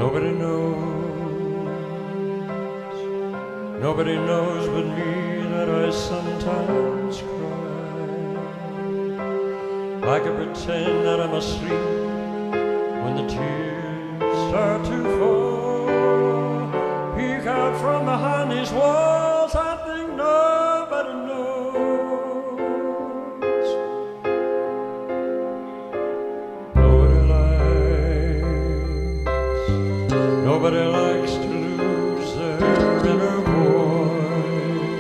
Nobody knows but me that I sometimes cry. I can pretend that I'm asleep when the tears start to fall. Peek out from behind these walls, I think nobody knows. Nobody likes to lose their inner voice.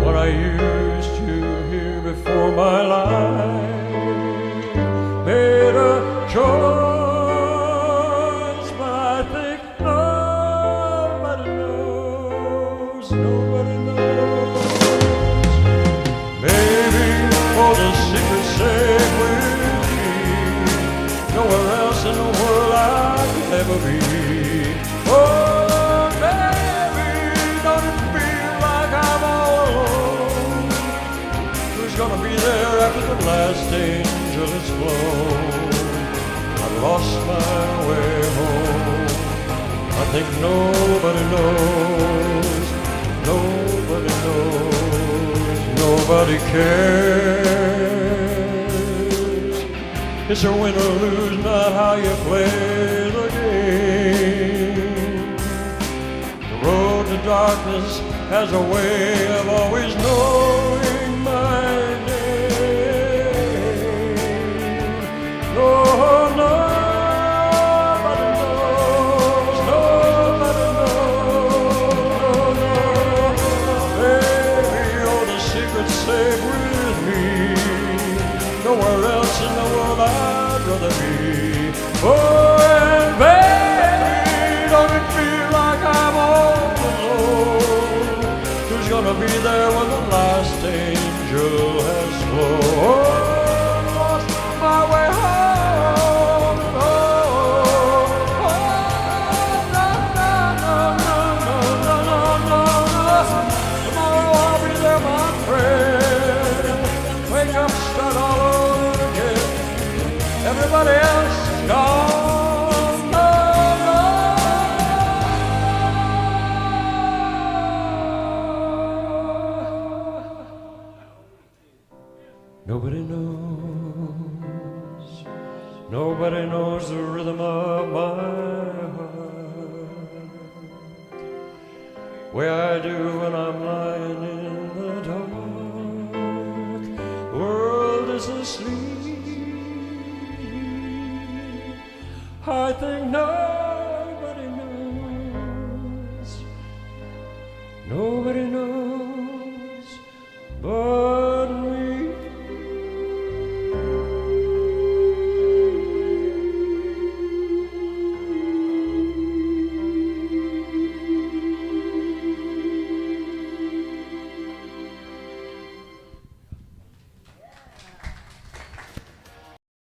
What I used to hear before my life made a choice, but I think nobody knows. Maybe for the secret safe with me, nowhere else in the world I'd ever be. Oh, baby, don't it feel like I'm all alone? Who's gonna be there after the last angel has flown? I've lost my way home. I think nobody knows, nobody knows, nobody cares. It's a win or lose, not how you play the game. The road to darkness has a way of always knowing my name. No, nobody knows, nobody knows, no. Baby, you're the secret safe with me. Nowhere else in the world I'd rather be. Oh, and baby, don't it feel like I'm all alone? Who's gonna be there when the last angel has flown? Oh, lost my way home. Oh, oh, no, no, no, no, no, no, no, no. Tomorrow I'll be there, my friend. Wake up, start all over again. Everybody else is gone. No, no. Nobody knows. Nobody knows the rhythm of my heart, way I do when I'm lying in the dark. The world is asleep. I think no.